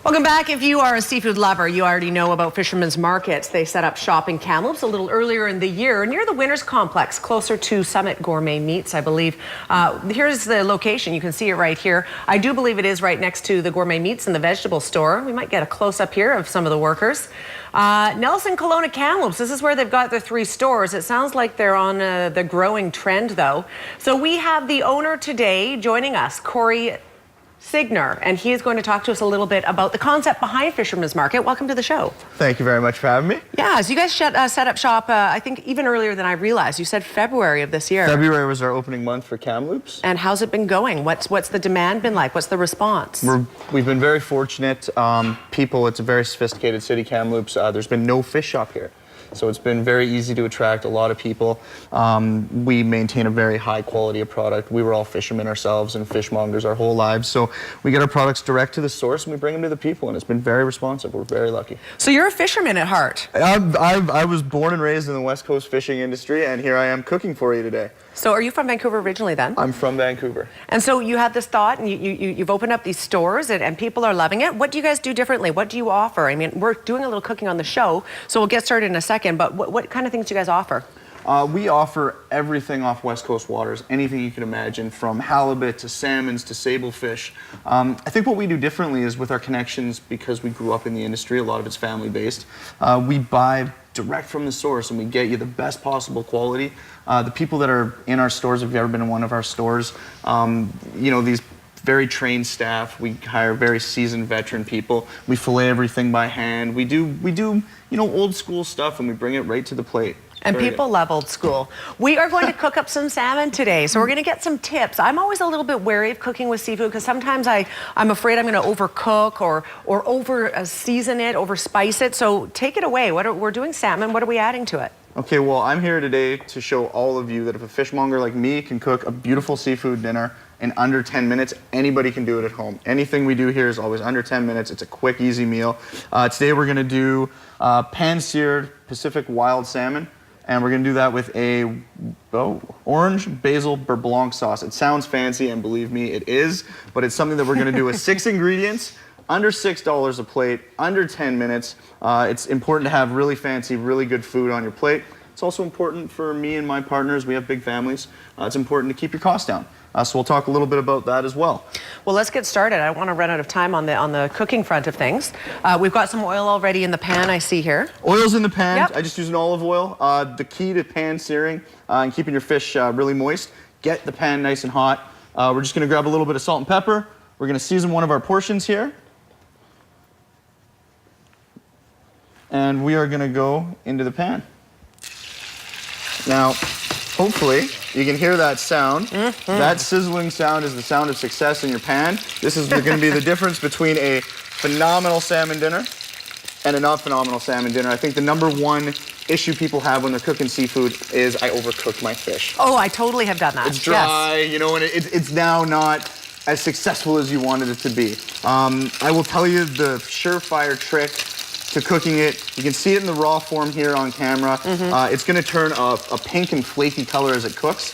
Welcome back. If you are a seafood lover, you already know about Fisherman's Market. They set up shop in Kamloops a little earlier in the year near the Winners Complex, closer to Summit Gourmet Meats, I believe. Here's the location. You can see it right here. I do believe it is right next to the Gourmet Meats and the vegetable store. We might get a close-up here of some of the workers. Nelson, Kelowna, Kamloops. This is where they've got their 3 stores. It sounds like they're on the growing trend, though. So we have the owner today joining us, Cory, and he is going to talk to us a little bit about the concept behind Fisherman's Market. Welcome to the show. Thank you very much for having me. Yeah, so you guys set up shop, I think, even earlier than I realized. You said February of this year. February was our opening month for Kamloops. And how's it been going? What's the demand been like? What's the response? We've been very fortunate. It's a very sophisticated city, Kamloops. There's been no fish shop here. So it's been very easy to attract a lot of people. We maintain a very high quality of product. We were all fishermen ourselves and fishmongers our whole lives. So we get our products direct to the source and we bring them to the people, and it's been very responsive. We're very lucky. So you're a fisherman at heart. I was born and raised in the West Coast fishing industry, and here I am cooking for you today. So are you from Vancouver originally then? I'm from Vancouver. And so you had this thought, and you've opened up these stores, and people are loving it. What do you guys do differently? What do you offer? I mean, we're doing a little cooking on the show, so we'll get started in a second, but what kind of things do you guys offer? We offer everything off West Coast waters, anything you can imagine, from halibut to salmons to sablefish. I think what we do differently is with our connections, because we grew up in the industry, a lot of it's family-based, we buy direct from the source and we get you the best possible quality. The people that are in our stores, if you've ever been in one of our stores, these very trained staff. We hire very seasoned veteran people. We fillet everything by hand. We do old school stuff, and we bring it right to the plate. And people love old school. We are going to cook up some salmon today, so we're going to get some tips. I'm always a little bit wary of cooking with seafood because sometimes I'm afraid I'm going to overcook or over season it, over spice it. So take it away. We're doing salmon. What are we adding to it? Okay, well, I'm here today to show all of you that if a fishmonger like me can cook a beautiful seafood dinner in under 10 minutes, anybody can do it at home. Anything we do here is always under 10 minutes. It's a quick, easy meal. Today we're going to do pan-seared Pacific wild salmon, and we're going to do that with a orange basil beurre blanc sauce. It sounds fancy, and believe me, it is, but it's something that we're going to do with 6 ingredients, under $6 a plate, under 10 minutes. It's important to have really fancy, really good food on your plate. It's also important for me and my partners. We have big families. It's important to keep your costs down. So we'll talk a little bit about that as well. Well, let's get started. I don't want to run out of time on the cooking front of things. We've got some oil already in the pan, I see here. Oil's in the pan. Yep. I just use an olive oil. The key to pan searing and keeping your fish really moist, get the pan nice and hot. We're just going to grab a little bit of salt and pepper. We're going to season one of our portions here. And we are going to go into the pan. Now, hopefully, you can hear that sound. That sizzling sound is the sound of success in your pan. This is going to be the difference between a phenomenal salmon dinner and a not phenomenal salmon dinner. I think the #1 issue people have when they're cooking seafood is I overcooked my fish. Oh, I totally have done that. It's dry, yes. And it's now not as successful as you wanted it to be. I will tell you the surefire trick to cooking it. You can see it in the raw form here on camera. It's going to turn a pink and flaky color as it cooks.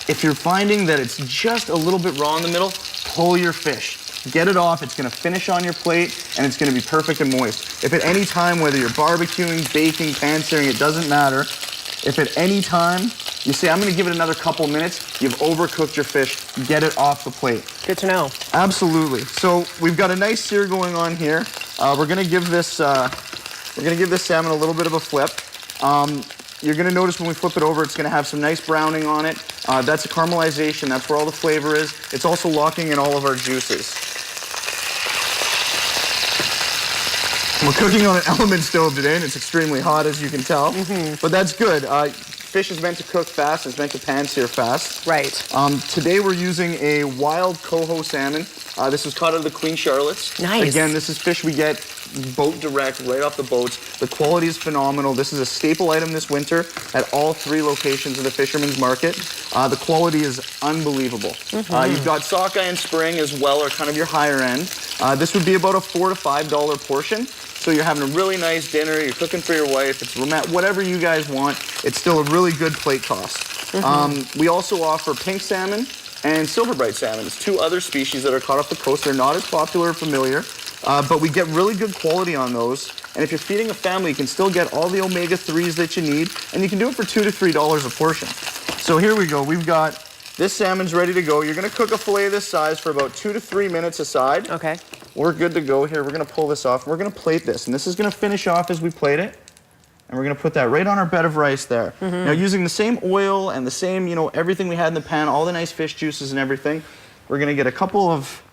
If you're finding that it's just a little bit raw in the middle, pull your fish. Get it off. It's going to finish on your plate, and it's going to be perfect and moist. If at any time, whether you're barbecuing, baking, pan-searing, it doesn't matter. If at any time you say, I'm going to give it another couple minutes, you've overcooked your fish, get it off the plate. Good to know. Absolutely. So we've got a nice sear going on here. We're going to give this salmon a little bit of a flip. You're going to notice when we flip it over, it's going to have some nice browning on it. That's a caramelization. That's where all the flavor is. It's also locking in all of our juices. We're cooking on an element stove today, and it's extremely hot, as you can tell. But that's good. Fish is meant to cook fast. It's meant to pan-sear fast. Right. Today we're using a wild coho salmon. This is caught out of the Queen Charlottes. Nice. Again, this is fish we get boat direct, right off the boats. The quality is phenomenal. This is a staple item this winter at all 3 locations of the Fisherman's Market. The quality is unbelievable. You've got sockeye and spring as well, or kind of your higher end. This would be about a $4 to $5 portion. So you're having a really nice dinner, you're cooking for your wife, it's whatever you guys want. It's still a really good plate cost. We also offer pink salmon and silver bright salmon. It's 2 other species that are caught off the coast. They're not as popular or familiar. but we get really good quality on those. And if you're feeding a family, you can still get all the omega-3s that you need, and you can do it for $2 to $3 a portion. So here we go. We've got this salmon's ready to go. You're gonna cook a fillet this size for about 2 to 3 minutes aside. Okay. We're good to go here. We're gonna pull this off. We're gonna plate this, and this is gonna finish off as we plate it. And we're gonna put that right on our bed of rice there. Now using the same oil and the same, you know, everything we had in the pan, all the nice fish juices and everything, we're gonna get a couple of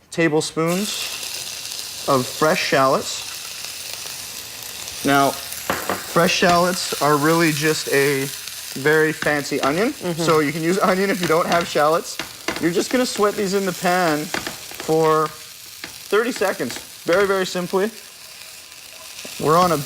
tablespoons of fresh shallots. Now, fresh shallots are really just a very fancy onion. So you can use onion if you don't have shallots. You're just gonna sweat these in the pan for 30 seconds, very, very simply. We're on a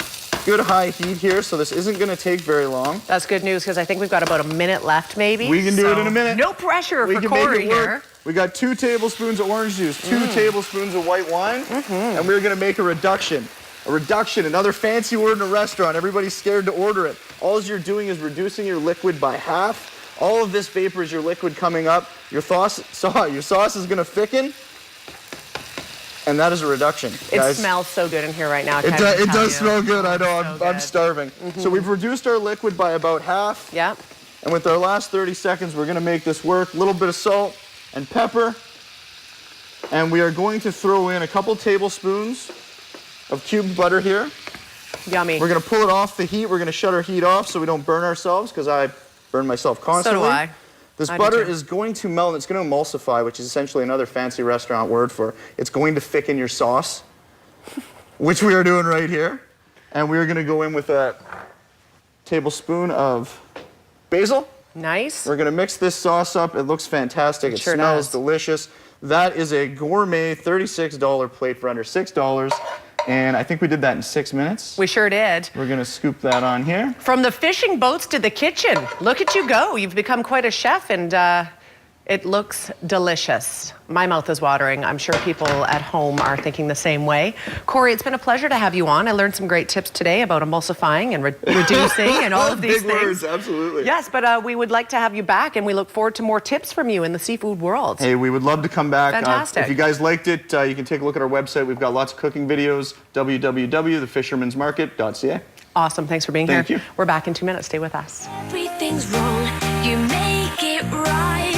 good high heat here, so this isn't gonna take very long. That's good news, because I think we've got about a minute left, maybe. We can do it in a minute. No pressure We for can Cory make it work. here. We got 2 tablespoons of orange juice, 2 tablespoons of white wine, and we're gonna make a reduction. A reduction, another fancy word in a restaurant. Everybody's scared to order it. All you're doing is reducing your liquid by half. All of this vapor is your liquid coming up. Your sauce is gonna thicken, and that is a reduction. It guys. smells so good in here right now. It does smell good, I know, I'm starving. So we've reduced our liquid by about half. Yeah. And with our last 30 seconds, we're gonna make this work. A little bit of salt and pepper. And we are going to throw in a couple tablespoons of cubed butter here. Yummy. We're gonna pull it off the heat. We're gonna shut our heat off so we don't burn ourselves, because I burn myself constantly. So do I. This butter is going to melt, and it's going to emulsify, which is essentially another fancy restaurant word for it's going to thicken your sauce, which we are doing right here. And we're going to go in with a tablespoon of basil. Nice. We're going to mix this sauce up. It looks fantastic. It sure smells does. delicious. That is a gourmet $36 plate for under $6. And I think we did that in 6 minutes. We sure did. We're going to scoop that on here. From the fishing boats to the kitchen, look at you go. You've become quite a chef, and it looks delicious. My mouth is watering. I'm sure people at home are thinking the same way. Cory, it's been a pleasure to have you on. I learned some great tips today about emulsifying and reducing and all of these Big things. words, absolutely. Yes, but we would like to have you back, and we look forward to more tips from you in the seafood world. Hey, we would love to come back. Fantastic. If you guys liked it, you can take a look at our website. We've got lots of cooking videos, www.thefishermansmarket.ca. Awesome. Thanks for being here. Thank you. We're back in 2 minutes. Stay with us. Everything's wrong, you make it right.